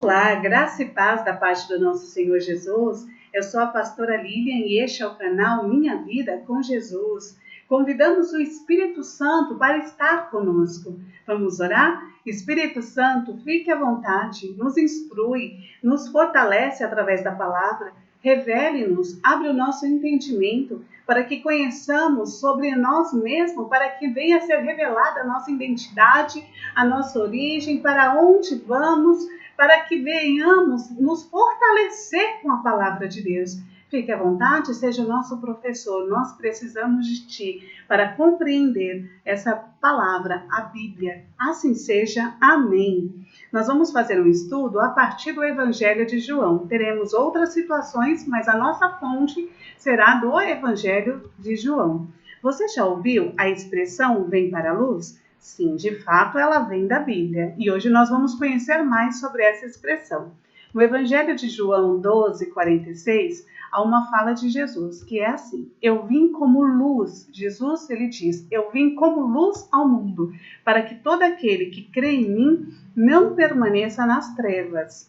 Olá, graça e paz da parte do nosso Senhor Jesus. Eu sou a pastora Lilian e este é o canal Minha Vida com Jesus. Convidamos o Espírito Santo para estar conosco. Vamos orar? Espírito Santo, fique à vontade, nos instrui, nos fortalece através da palavra, revele-nos, abre o nosso entendimento para que conheçamos sobre nós mesmos, para que venha a ser revelada a nossa identidade, a nossa origem, para onde vamos, para que venhamos nos fortalecer com a palavra de Deus. Fique à vontade, seja o nosso professor. Nós precisamos de Ti para compreender essa palavra, a Bíblia. Assim seja. Amém. Nós vamos fazer um estudo a partir do Evangelho de João. Teremos outras situações, mas a nossa fonte será do Evangelho de João. Você já ouviu a expressão "vem para a luz"? Sim, de fato ela vem da Bíblia. E hoje nós vamos conhecer mais sobre essa expressão. No Evangelho de João 12:46, há uma fala de Jesus, que é assim: eu vim como luz. Jesus, ele diz, eu vim como luz ao mundo, para que todo aquele que crê em mim não permaneça nas trevas.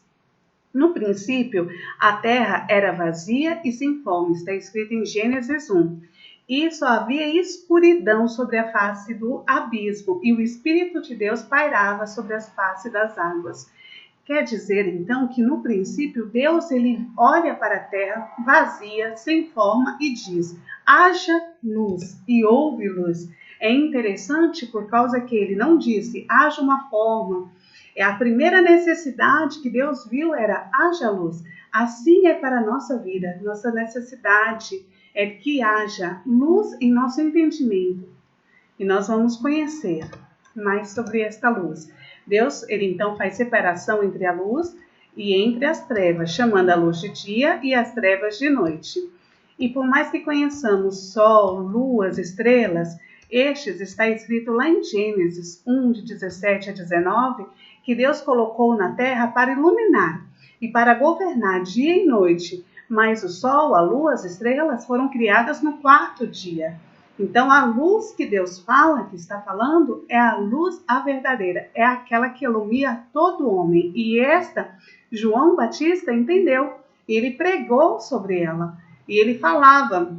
No princípio, a terra era vazia e sem forma, está escrito em Gênesis 1. E só havia escuridão sobre a face do abismo, e o Espírito de Deus pairava sobre as faces das águas. Quer dizer, então, que no princípio Deus ele olha para a terra vazia, sem forma e diz: haja luz, e houve luz. É interessante por causa que ele não disse: haja uma forma. A primeira necessidade que Deus viu era: haja luz. Assim é para a nossa vida. Nossa necessidade é que haja luz em nosso entendimento. E nós vamos conhecer mais sobre esta luz. Deus, ele então faz separação entre a luz e entre as trevas, chamando a luz de dia e as trevas de noite. E por mais que conheçamos sol, luas, estrelas, estes está escrito lá em Gênesis 1, de 17 a 19, que Deus colocou na terra para iluminar e para governar dia e noite, mas o sol, a lua, as estrelas foram criadas no quarto dia. Então, a luz que Deus fala, que está falando, é a luz a verdadeira, é aquela que ilumina todo homem. E esta, João Batista entendeu, ele pregou sobre ela. E ele falava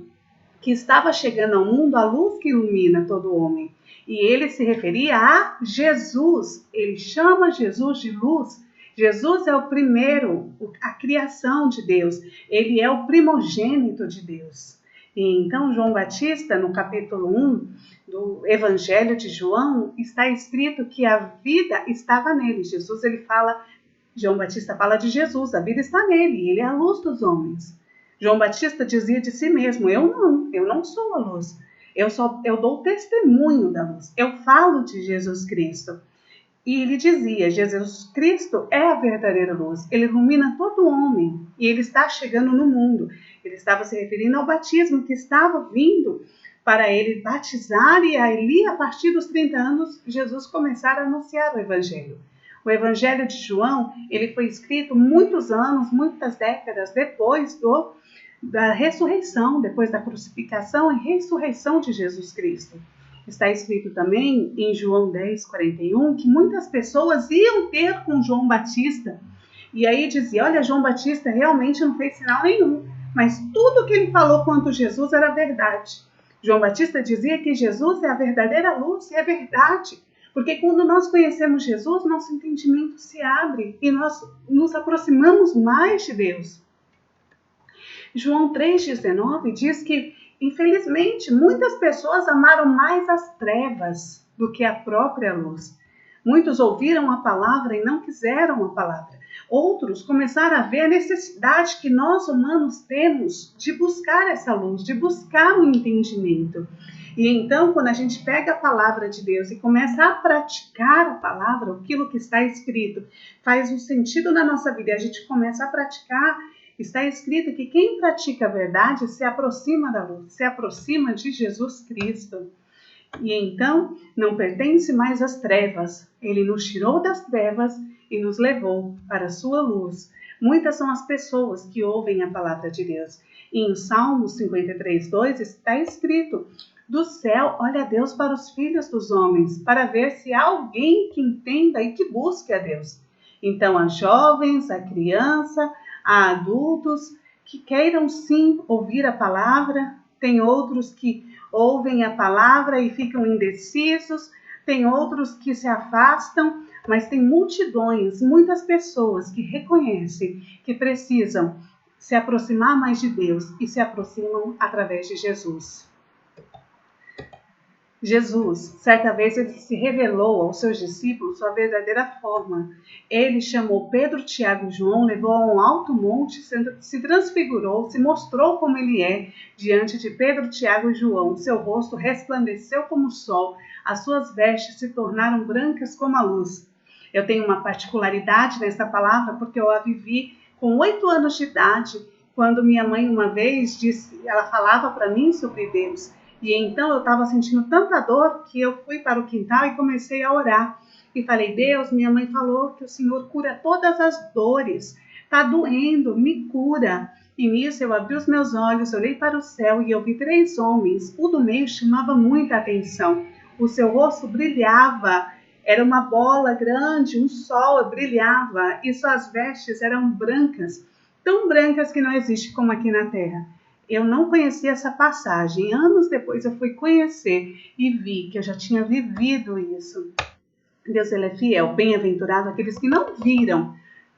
que estava chegando ao mundo a luz que ilumina todo homem. E ele se referia a Jesus, ele chama Jesus de luz. Jesus é o primeiro, a criação de Deus, ele é o primogênito de Deus. E então, João Batista, no capítulo 1 do Evangelho de João, está escrito que a vida estava nele. João Batista fala de Jesus, a vida está nele, ele é a luz dos homens. João Batista dizia de si mesmo: eu não sou a luz, eu dou testemunho da luz, eu falo de Jesus Cristo. E ele dizia: Jesus Cristo é a verdadeira luz, ele ilumina todo homem e ele está chegando no mundo. Ele estava se referindo ao batismo que estava vindo para ele batizar e ali, a partir dos 30 anos, Jesus começar a anunciar o Evangelho. O Evangelho de João, ele foi escrito muitos anos, muitas décadas depois da ressurreição, depois da crucificação e ressurreição de Jesus Cristo. Está escrito também em João 10:41 que muitas pessoas iam ter com João Batista. E aí dizia: olha, João Batista realmente não fez sinal nenhum, mas tudo que ele falou quanto Jesus era verdade. João Batista dizia que Jesus é a verdadeira luz, e é verdade. Porque quando nós conhecemos Jesus, nosso entendimento se abre e nós nos aproximamos mais de Deus. João 3,19 diz que, infelizmente, muitas pessoas amaram mais as trevas do que a própria luz. Muitos ouviram a palavra e não quiseram a palavra. Outros começaram a ver a necessidade que nós humanos temos de buscar essa luz, de buscar o entendimento. E então, quando a gente pega a palavra de Deus e começa a praticar a palavra, aquilo que está escrito faz um sentido na nossa vida e a gente começa a praticar. Está escrito que quem pratica a verdade se aproxima da luz, se aproxima de Jesus Cristo. E então não pertence mais às trevas. Ele nos tirou das trevas e nos levou para a sua luz. Muitas são as pessoas que ouvem a palavra de Deus. E em Salmos 53:2 está escrito: do céu olha Deus para os filhos dos homens, para ver se há alguém que entenda e que busque a Deus. Então, a jovens, a criança, a adultos que queiram sim ouvir a palavra, tem outros que ouvem a palavra e ficam indecisos, tem outros que se afastam, mas tem multidões, muitas pessoas que reconhecem que precisam se aproximar mais de Deus e se aproximam através de Jesus. Jesus, certa vez, ele se revelou aos seus discípulos sua verdadeira forma. Ele chamou Pedro, Tiago e João, levou a um alto monte, se transfigurou, se mostrou como ele é diante de Pedro, Tiago e João. Seu rosto resplandeceu como o sol, as suas vestes se tornaram brancas como a luz. Eu tenho uma particularidade nessa palavra porque eu a vivi com 8 anos de idade, quando minha mãe uma vez disse, ela falava para mim sobre Deus. E então eu estava sentindo tanta dor que eu fui para o quintal e comecei a orar. E falei, Deus, minha mãe falou que o Senhor cura todas as dores. Está doendo, me cura. E nisso eu abri os meus olhos, olhei para o céu e eu vi 3 homens. O do meio chamava muita atenção. O seu rosto brilhava, era uma bola grande, um sol brilhava e suas vestes eram brancas, tão brancas que não existe como aqui na terra. Eu não conhecia essa passagem. Anos depois eu fui conhecer e vi que eu já tinha vivido isso. Deus, ele é fiel, bem-aventurado aqueles que não viram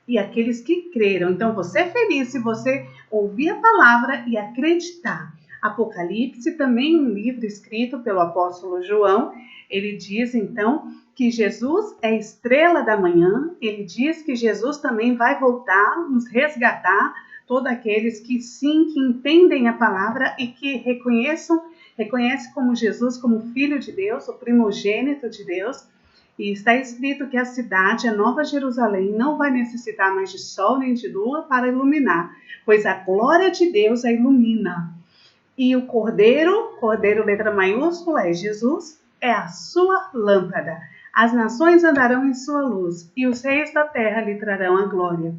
e aqueles que creram. Então você é feliz se você ouvir a palavra e acreditar. Apocalipse, também um livro escrito pelo apóstolo João, ele diz então que Jesus é a estrela da manhã. Ele diz que Jesus também vai voltar, nos resgatar, todos aqueles que sim, que entendem a palavra e que reconhecem como Jesus, como Filho de Deus, o primogênito de Deus. E está escrito que a cidade, a Nova Jerusalém, não vai necessitar mais de sol nem de lua para iluminar, pois a glória de Deus a ilumina. E o Cordeiro letra maiúscula é Jesus, é a sua lâmpada. As nações andarão em sua luz e os reis da terra lhe trarão a glória.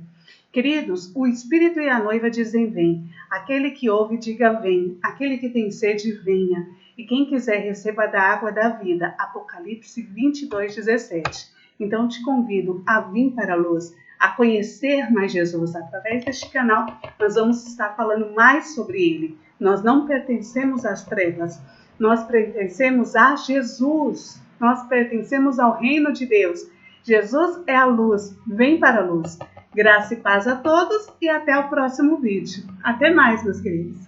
Queridos, o Espírito e a noiva dizem vem. Aquele que ouve, diga vem. Aquele que tem sede, venha. E quem quiser, receba da água da vida. Apocalipse 22:17. Então, te convido a vir para a luz, a conhecer mais Jesus. Através deste canal, nós vamos estar falando mais sobre ele. Nós não pertencemos às trevas. Nós pertencemos a Jesus. Nós pertencemos ao reino de Deus. Jesus é a luz. Vem para a luz. Graça e paz a todos e até o próximo vídeo. Até mais, meus queridos.